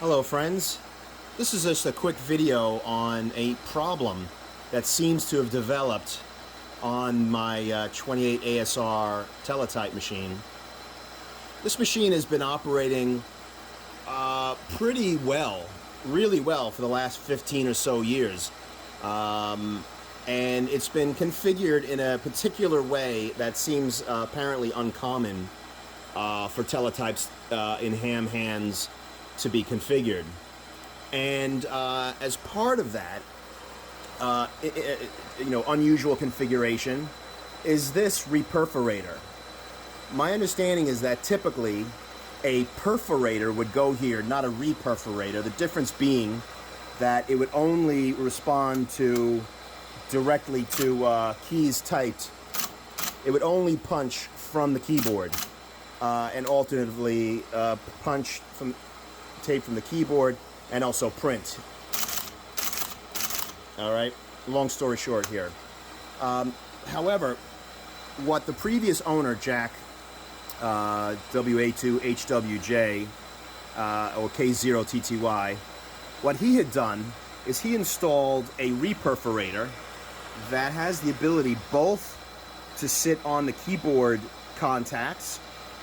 Hello friends, this is just a quick video on a problem that seems to have developed on my 28 ASR Teletype machine. This machine has been operating pretty well, really well for the last 15 or so years. And it's been configured in a particular way that seems apparently uncommon for teletypes in ham hands to be configured. And as part of that, unusual configuration is this reperforator. My understanding is that typically a perforator would go here, not a reperforator. The difference being that it would only respond directly to keys typed. It would only punch from the keyboard and alternatively punch from tape from the keyboard and also print. All right, long story short here. However, what the previous owner, Jack WA2HWJ or K0TTY, what he had done is he installed a reperforator that has the ability both to sit on the keyboard contacts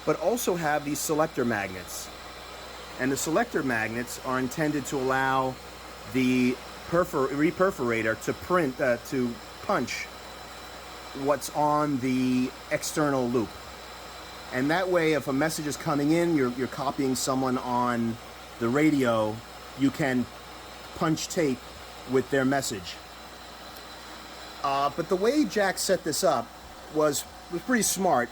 but also have these selector magnets. And the selector magnets are intended to allow the reperforator to punch what's on the external loop. And that way, if a message is coming in, you're copying someone on the radio, you can punch tape with their message. But the way Jack set this up was pretty smart.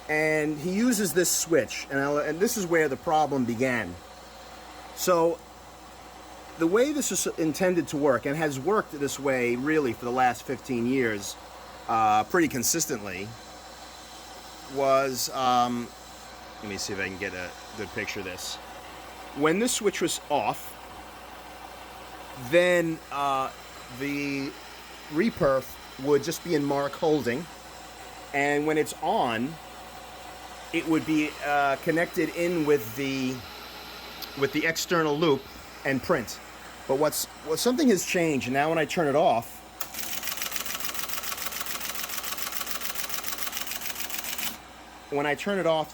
And he uses this switch, and this is where the problem began. So the way this is intended to work, and has worked this way really for the last 15 years pretty consistently, was, let me see if I can get a good picture of this. When this switch was off, then the reperf would just be in mark holding, and when it's on, it would be connected in with the external loop and print. But something has changed, and now when I turn it off,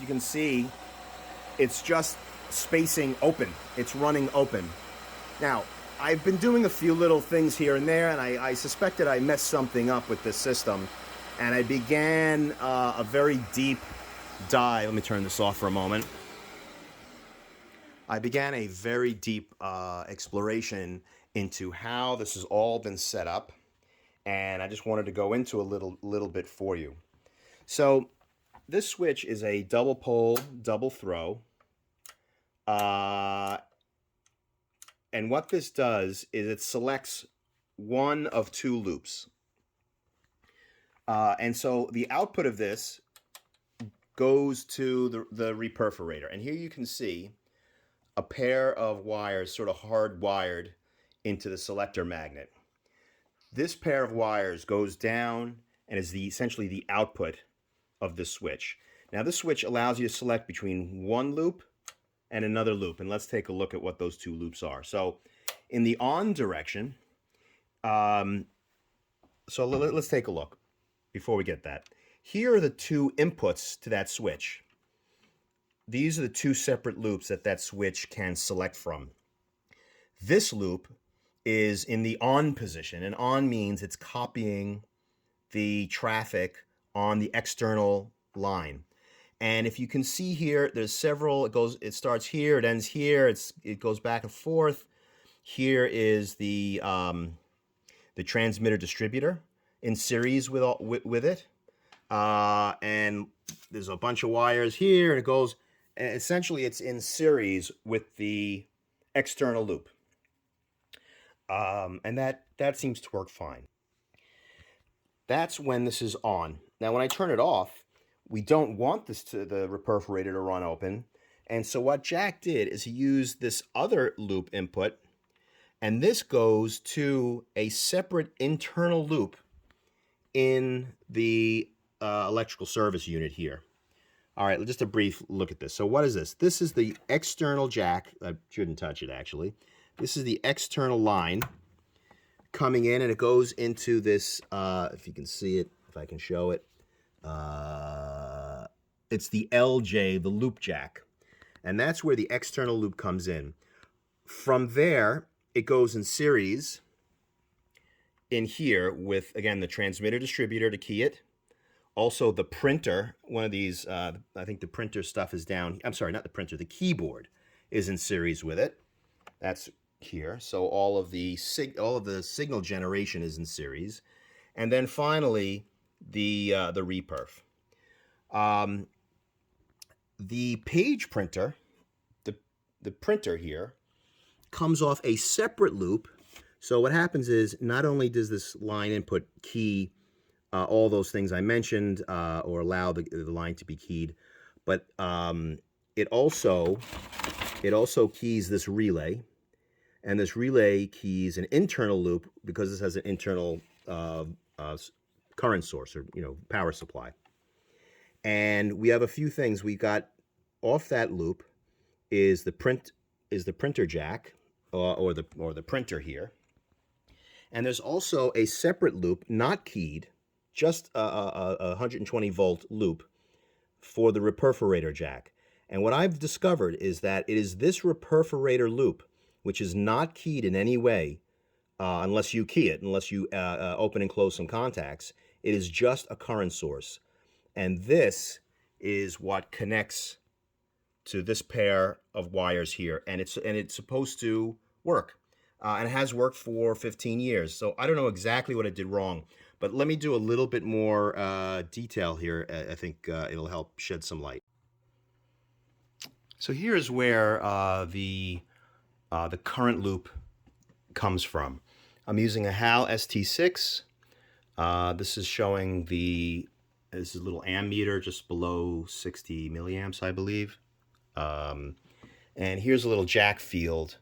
you can see it's just spacing open. It's running open. Now, I've been doing a few little things here and there, and I suspected I messed something up with this system, and I began a very deep dive. Let me turn this off for a moment. I began a very deep exploration into how this has all been set up, and I just wanted to go into a little bit for you. So this switch is a double pole, double throw, and what this does is it selects one of two loops, and so the output of this goes to the reperforator. And here you can see a pair of wires sort of hardwired into the selector magnet. This pair of wires goes down and is essentially the output of this switch. Now this switch allows you to select between one loop and another loop. And let's take a look at what those two loops are. So in the on direction, let's take a look before we get that. Here are the two inputs to that switch. These are the two separate loops that switch can select from. This loop is in the on position, and on means it's copying the traffic on the external line. And if you can see here, there's several. It starts here, it ends here. It goes back and forth. Here is the transmitter distributor in series with it. And there's a bunch of wires here, and it goes, essentially it's in series with the external loop. And that seems to work fine. That's when this is on. Now when I turn it off, we don't want the reperforator to run open. And so what Jack did is he used this other loop input, and this goes to a separate internal loop in the electrical service unit here. All right, just a brief look at this. So what is this? This is the external jack. I shouldn't touch it, actually. This is the external line coming in, and it goes into this, if you can see it, if I can show it. It's the LJ, the loop jack. And that's where the external loop comes in. From there, it goes in series in here with, again, the transmitter distributor to key it. Also, the printer, one of these, I think the printer stuff is down. I'm sorry, not the printer, the keyboard is in series with it. That's here. So all of the signal generation is in series. And then finally, the reperf. The page printer, the printer here, comes off a separate loop. So what happens is not only does this line input key all those things I mentioned, or allow the line to be keyed, but it also keys this relay, and this relay keys an internal loop because this has an internal current source, or power supply. And we have a few things. We got off that loop is the printer jack, or the printer here, and there's also a separate loop not keyed, just a 120 volt loop for the reperforator jack. And what I've discovered is that it is this reperforator loop, which is not keyed in any way, unless you key it, unless you open and close some contacts. It is just a current source. And this is what connects to this pair of wires here. And it's supposed to work. And it has worked for 15 years. So I don't know exactly what I did wrong. But let me do a little bit more detail here. I think it'll help shed some light. So here's where the current loop comes from. I'm using a HAL ST6. This is showing this is a little ammeter just below 60 milliamps, I believe. And here's a little jack field.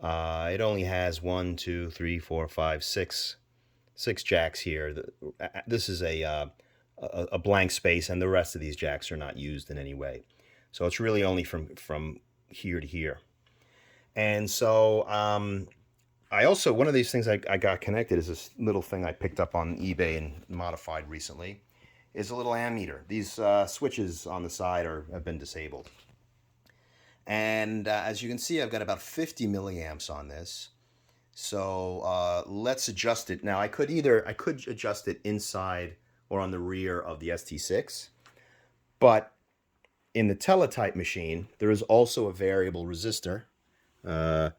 It only has 1, 2, 3, 4, 5, 6 jacks here. This is a blank space, and the rest of these jacks are not used in any way. So it's really only from here to here. And so I also, one of these things I got connected is this little thing I picked up on eBay and modified recently, is a little ammeter. These switches on the side have been disabled. And as you can see, I've got about 50 milliamps on this. So let's adjust it. Now I could adjust it inside or on the rear of the ST6, but in the Teletype machine, there is also a variable resistor that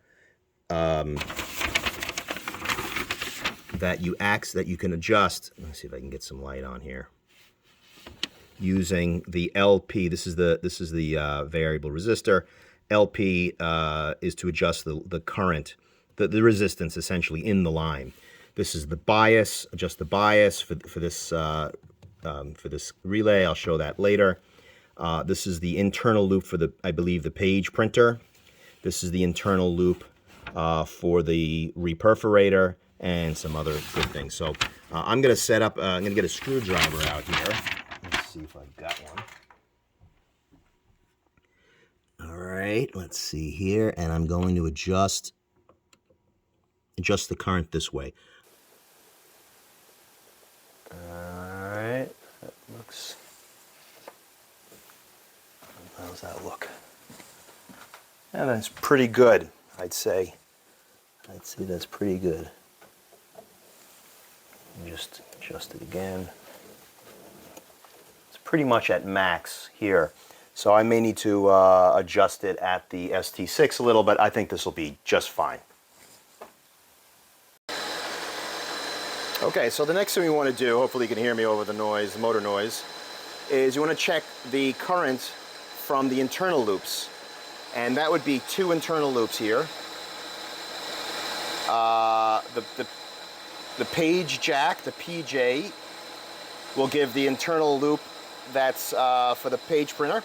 you can adjust. Let's see if I can get some light on here. Using the LP, this is the variable resistor. LP is to adjust the current, the resistance essentially in the line. This is the bias. Adjust the bias for this relay. I'll show that later. This is the internal loop for I believe the page printer. This is the internal loop for the reperforator and some other good things. So I'm going to set up. I'm going to get a screwdriver out here. Let's see if I've got one. All right, let's see here, and I'm going to adjust the current this way. All right, that looks. How's that look? And that's pretty good, I'd say. I'd say that's pretty good. Just adjust it again. It's pretty much at max here. So I may need to adjust it at the ST6 a little, but I think this will be just fine. Okay, so the next thing we want to do, hopefully you can hear me over the noise, the motor noise, is you want to check the current from the internal loops. And that would be 2 internal loops here. The page jack, the PJ, will give the internal loop that's for the page printer,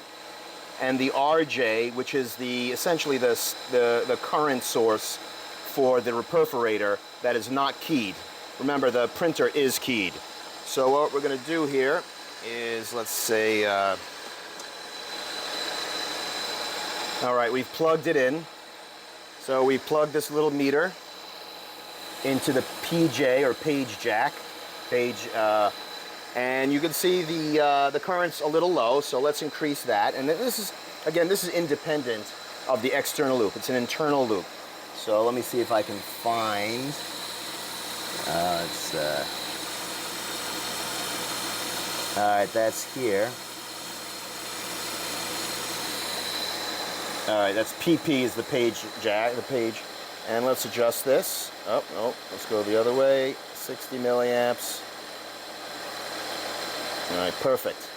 and the RJ, which is essentially the current source for the reperforator that is not keyed. Remember, the printer is keyed. So what we're going to do here is, let's say, All right, we've plugged it in. So we plugged this little meter into the PJ or page jack, and you can see the current's a little low. So let's increase that. And this is, again, this is independent of the external loop. It's an internal loop. So let me see if I can find. All right, that's here. All right, that's PP is the page jack, and let's adjust this. Oh, let's go the other way. 60 milliamps. All right, perfect.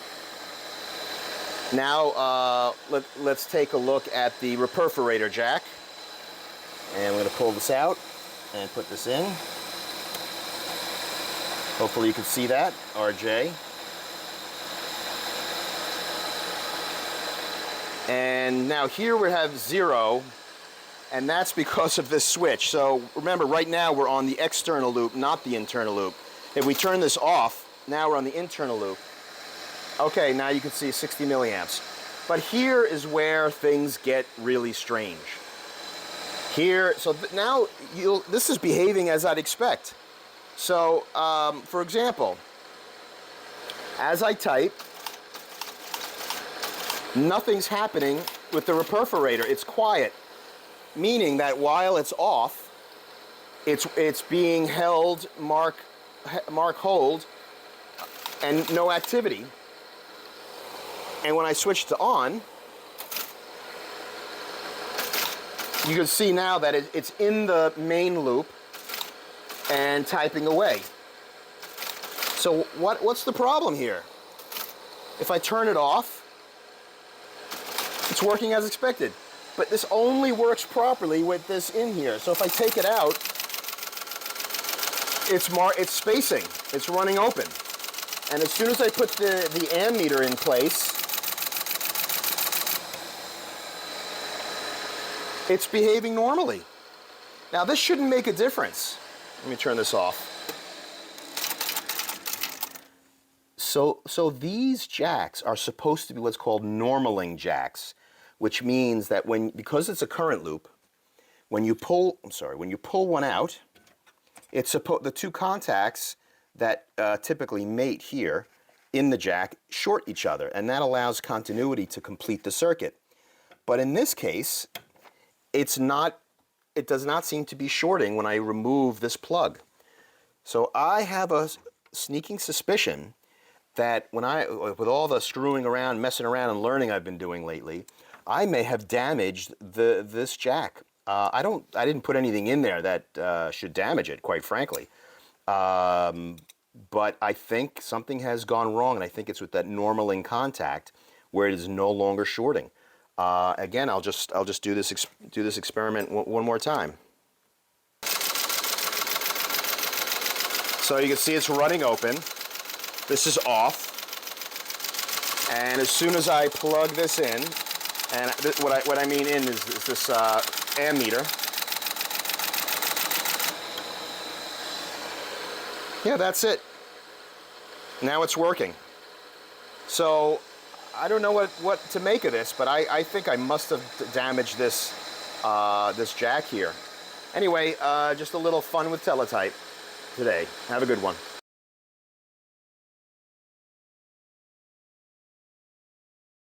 Now let's take a look at the reperforator jack, and we're going to pull this out and put this in. Hopefully you can see that, RJ. And now here we have 0, and that's because of this switch. So remember, right now we're on the external loop, not the internal loop. If we turn this off, now we're on the internal loop. Okay, now you can see 60 milliamps. But here is where things get really strange. Here, so now this is behaving as I'd expect. So, for example, as I type, nothing's happening with the reperforator. It's quiet, meaning that while it's off, it's being held, mark hold, and no activity. And when I switch to on, you can see now that it's in the main loop and typing away. So what's the problem here? If I turn it off, it's working as expected. But this only works properly with this in here. So if I take it out, it's spacing. It's running open. And as soon as I put the ammeter in place, it's behaving normally. Now this shouldn't make a difference. Let me turn this off. So these jacks are supposed to be what's called normaling jacks, which means that because it's a current loop, when you pull one out, the two contacts that typically mate here in the jack short each other, and that allows continuity to complete the circuit. But in this case, it does not seem to be shorting when I remove this plug. So I have a sneaking suspicion that with all the screwing around, messing around, and learning I've been doing lately, I may have damaged this jack. I didn't put anything in there that should damage it, quite frankly. But I think something has gone wrong, and I think it's with that normaling contact where it is no longer shorting. Again, I'll just do this experiment one more time. So you can see it's running open. This is off, and as soon as I plug this in, and what I mean in is this ammeter. Yeah, that's it. Now it's working. So I don't know what to make of this, but I think I must have damaged this this jack here. Anyway, just a little fun with Teletype today. Have a good one.